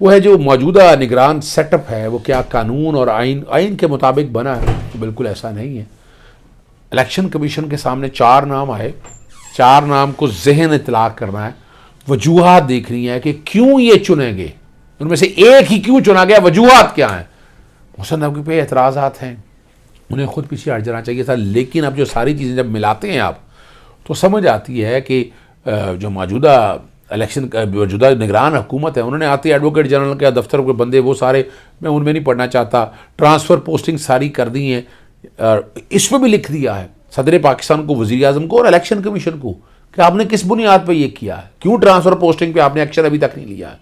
وہ ہے جو موجودہ نگران سیٹ اپ ہے وہ کیا قانون اور آئین کے مطابق بنا ہے؟ تو بالکل ایسا نہیں ہے. الیکشن کمیشن کے سامنے 4 نام آئے، 4 نام کو ذہن اطلاق کرنا ہے، وجوہات دیکھنی ہے کہ کیوں یہ چنے گئے، ان میں سے ایک ہی کیوں چنا گیا، وجوہات کیا ہیں. محسن نقوی پہ اعتراضات ہیں، انہیں خود پیچھے ہٹ جانا چاہیے تھا. لیکن اب جو ساری چیزیں جب ملاتے ہیں آپ تو سمجھ آتی ہے کہ جو موجودہ الیکشن موجودہ نگران حکومت ہے، انہوں نے آتے ایڈوکیٹ جنرل کے دفتر کے بندے وہ سارے، میں ان میں نہیں پڑھنا چاہتا، ٹرانسفر پوسٹنگ ساری کر دی ہیں. اس میں بھی لکھ دیا ہے صدر پاکستان کو، وزیر اعظم کو اور الیکشن کمیشن کو کہ آپ نے کس بنیاد پہ یہ کیا ہے، کیوں ٹرانسفر پوسٹنگ پہ آپ نے ایکشن ابھی تک نہیں لیا ہے،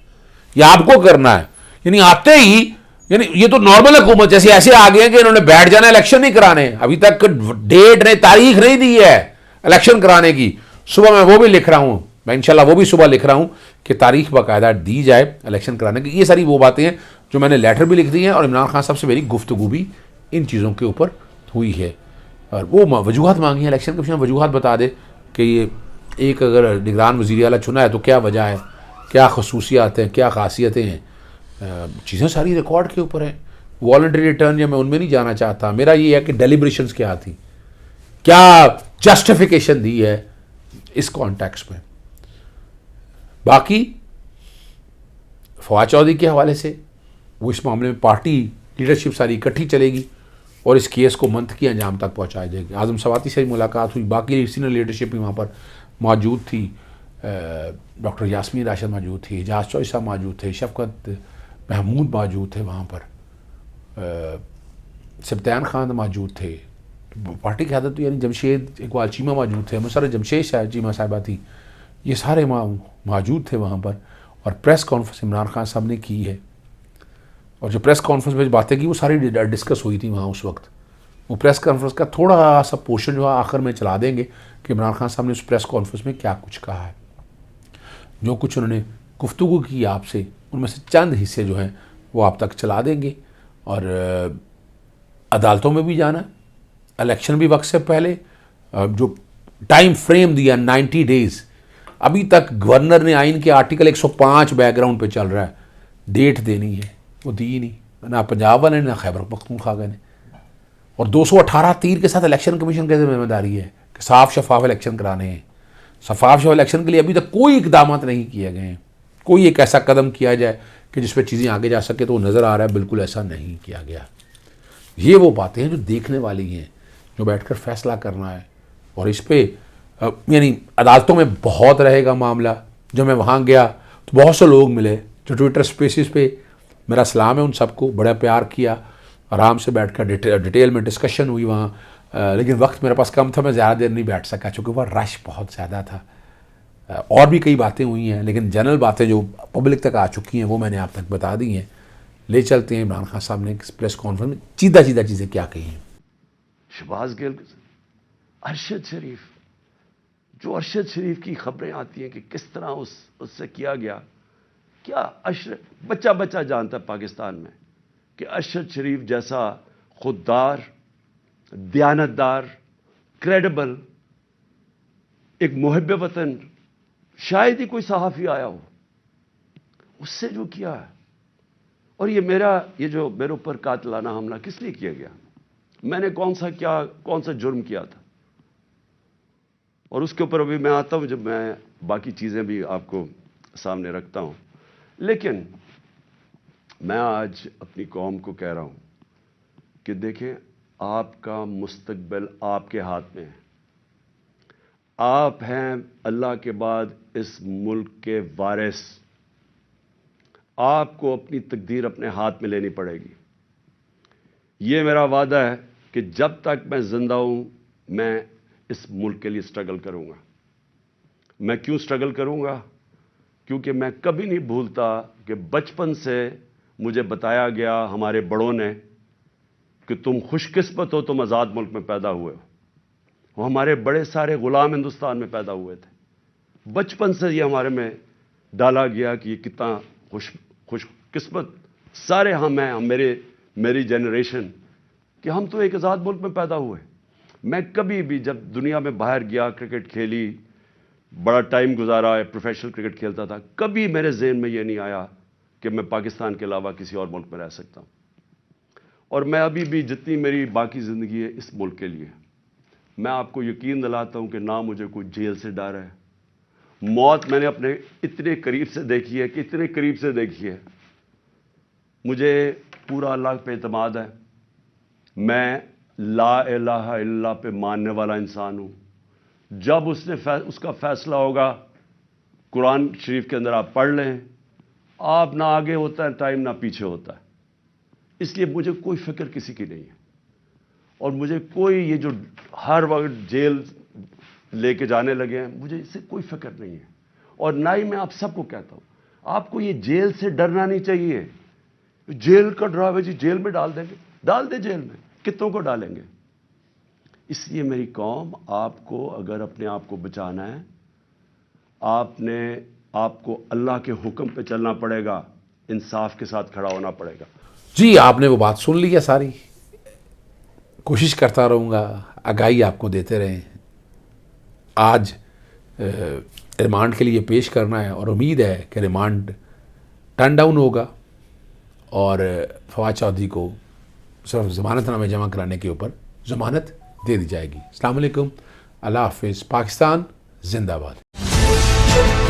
یہ آپ کو کرنا ہے. یعنی آتے ہی، یعنی یہ تو نارمل حکومت جیسے ایسے آ گئے ہیں کہ انہوں نے بیٹھ جانا الیکشن نہیں کرانے، ابھی تک ڈیٹ نہیں، تاریخ نہیں دی ہے الیکشن کرانے کی. صبح میں وہ بھی لکھ رہا ہوں، میں انشاءاللہ وہ بھی صبح لکھ رہا ہوں کہ تاریخ باقاعدہ دی جائے الیکشن کرانے کی. یہ ساری وہ باتیں ہیں جو میں نے لیٹر بھی لکھ دی ہیں اور عمران خان صاحب سے میری گفتگو بھی ان چیزوں کے اوپر ہوئی ہے. اور وہ وجوہات مانگی ہیں، الیکشن کمیشن وجوہات بتا دے کہ یہ ایک اگر نگران وزیر اعلیٰ چنا ہے تو کیا وجہ ہے، کیا خصوصیات ہیں، کیا خاصیتیں ہیں. چیزیں ساری ریکارڈ کے اوپر ہیں. والنٹری ریٹرن یا میں ان میں نہیں جانا چاہتا. میرا یہ ہے کہ ڈیلیبریشنز کیا تھی، کیا جسٹیفیکیشن دی ہے اس کانٹیکس میں. باقی فواد چودھری کے حوالے سے وہ اس معاملے میں پارٹی لیڈرشپ ساری اکٹھی چلے گی اور اس کیس کو منطقی انجام تک پہنچایا جائے گی. اعظم سواتی سے ملاقات ہوئی، باقی سینئر لیڈرشپ بھی وہاں پر موجود تھی. ڈاکٹر یاسمین راشد موجود تھی، اعجاز چوئی صاحب موجود تھے، شفقت محمود موجود تھے وہاں پر، سبتیان خان موجود تھے. پارٹی کی قیادت یعنی جمشید اقبال چیمہ موجود تھے، مسرت جمشید چیمہ صاحبہ تھی، یہ سارے موجود تھے وہاں پر. اور پریس کانفرنس عمران خان صاحب نے کی ہے، اور جو پریس کانفرنس میں باتیں کی وہ ساری ڈسکس ہوئی تھی وہاں اس وقت. وہ پریس کانفرنس کا تھوڑا سا پورشن جو ہے آخر میں چلا دیں گے کہ عمران خان صاحب نے اس پریس کانفرنس میں کیا کچھ کہا ہے. جو کچھ انہوں نے گفتگو کی آپ سے، ان میں سے چند حصے جو ہیں وہ آپ تک چلا دیں گے. اور عدالتوں میں بھی جانا، الیکشن بھی وقت سے پہلے، جو ٹائم فریم دیا 90 ڈیز، ابھی تک گورنر نے آئین کے آرٹیکل 105 بیک گراؤنڈ پہ چل رہا ہے، ڈیٹ دینی ہے وہ دی نہیں، نہ پنجاب والے نے نہ خیبر پختونخوا نے. اور 218 تیر کے ساتھ الیکشن کمیشن کی ذمہ داری ہے کہ صاف شفاف الیکشن کرانے ہیں. شفاف الیکشن کے لیے ابھی تک کوئی اقدامات نہیں کیے گئے ہیں. کوئی ایک ایسا قدم کیا جائے کہ جس پہ چیزیں آگے جا سکے تو وہ نظر آ رہا ہے بالکل ایسا نہیں کیا گیا. یہ وہ باتیں ہیں جو دیکھنے والی ہیں، جو بیٹھ کر فیصلہ کرنا ہے. اور اس پہ یعنی عدالتوں میں بہت رہے گا معاملہ. جب میں وہاں گیا تو بہت سے لوگ ملے جو ٹویٹر اسپیسز پہ، میرا سلام ہے ان سب کو، بڑا پیار کیا، آرام سے بیٹھ کر ڈیٹیل میں ڈسکشن ہوئی وہاں. لیکن وقت میرے پاس کم تھا، میں زیادہ دیر نہیں بیٹھ سکا چونکہ وہ رش بہت زیادہ تھا. اور بھی کئی باتیں ہوئی ہیں لیکن جنرل باتیں جو پبلک تک آ چکی ہیں وہ میں نے آپ تک بتا دی ہیں. لے چلتے ہیں عمران خان صاحب نے پریس کانفرنس میں چیدہ چیزیں کیا کہی ہیں. شہباز گل، ارشد شریف، جو ارشد شریف کی خبریں آتی ہیں کہ کس طرح اس سے کیا گیا، کیا بچہ جانتا ہے پاکستان میں کہ ارشد شریف جیسا خوددار، دیانتدار، کریڈیبل، ایک محب وطن شاید ہی کوئی صحافی آیا ہو، اس سے جو کیا ہے. اور یہ جو میرے اوپر قاتلانہ حملہ کس لیے کیا گیا، میں نے کون سا جرم کیا تھا، اور اس کے اوپر ابھی میں آتا ہوں جب میں باقی چیزیں بھی آپ کو سامنے رکھتا ہوں. لیکن میں آج اپنی قوم کو کہہ رہا ہوں کہ دیکھیں، آپ کا مستقبل آپ کے ہاتھ میں ہے. آپ ہیں اللہ کے بعد اس ملک کے وارث. آپ کو اپنی تقدیر اپنے ہاتھ میں لینی پڑے گی. یہ میرا وعدہ ہے کہ جب تک میں زندہ ہوں میں اس ملک کے لیے سٹرگل کروں گا. میں کیوں سٹرگل کروں گا؟ کیونکہ میں کبھی نہیں بھولتا کہ بچپن سے مجھے بتایا گیا ہمارے بڑوں نے کہ تم خوش قسمت ہو، تم آزاد ملک میں پیدا ہوئے ہو. وہ ہمارے بڑے سارے غلام ہندوستان میں پیدا ہوئے تھے. بچپن سے یہ ہمارے میں ڈالا گیا کہ یہ کتنا خوش قسمت سارے ہم ہیں، میری جنریشن، کہ ہم تو ایک آزاد ملک میں پیدا ہوئے. میں کبھی بھی جب دنیا میں باہر گیا، کرکٹ کھیلی، بڑا ٹائم گزارا ہے، پروفیشنل کرکٹ کھیلتا تھا، کبھی میرے ذہن میں یہ نہیں آیا کہ میں پاکستان کے علاوہ کسی اور ملک میں رہ سکتا ہوں. اور میں ابھی بھی جتنی میری باقی زندگی ہے اس ملک کے لیے، میں آپ کو یقین دلاتا ہوں کہ نہ مجھے کوئی جیل سے ڈر ہے. موت میں نے اپنے اتنے قریب سے دیکھی ہے کہ اتنے قریب سے دیکھی ہے. مجھے پورا اللہ پہ اعتماد ہے. میں لا الہ الا اللہ پہ ماننے والا انسان ہوں. جب اس کا فیصلہ ہوگا، قرآن شریف کے اندر آپ پڑھ لیں، آپ نہ آگے ہوتا ہے ٹائم نہ پیچھے ہوتا ہے. اس لیے مجھے کوئی فکر کسی کی نہیں ہے، اور مجھے کوئی یہ جو ہر وقت جیل لے کے جانے لگے ہیں، مجھے اس سے کوئی فکر نہیں ہے. اور نہ ہی میں آپ سب کو کہتا ہوں، آپ کو یہ جیل سے ڈرنا نہیں چاہیے. جیل کا ڈراوے جی جیل میں ڈال دیں گے، ڈال دیں جیل میں، کتوں کو ڈالیں گے. اس لیے میری قوم، آپ کو اگر اپنے آپ کو بچانا ہے، آپ کو اللہ کے حکم پہ چلنا پڑے گا، انصاف کے ساتھ کھڑا ہونا پڑے گا. جی آپ نے وہ بات سن لی ہے ساری. کوشش کرتا رہوں گا آگاہی آپ کو دیتے رہیں. آج ریمانڈ کے لیے پیش کرنا ہے، اور امید ہے کہ ریمانڈ ٹرن ڈاؤن ہوگا اور فواد چودھری کو صرف ضمانت نامے جمع کرانے کے اوپر ضمانت دے دی جائے گی. السلام علیکم، اللہ حافظ. پاکستان زندہ باد.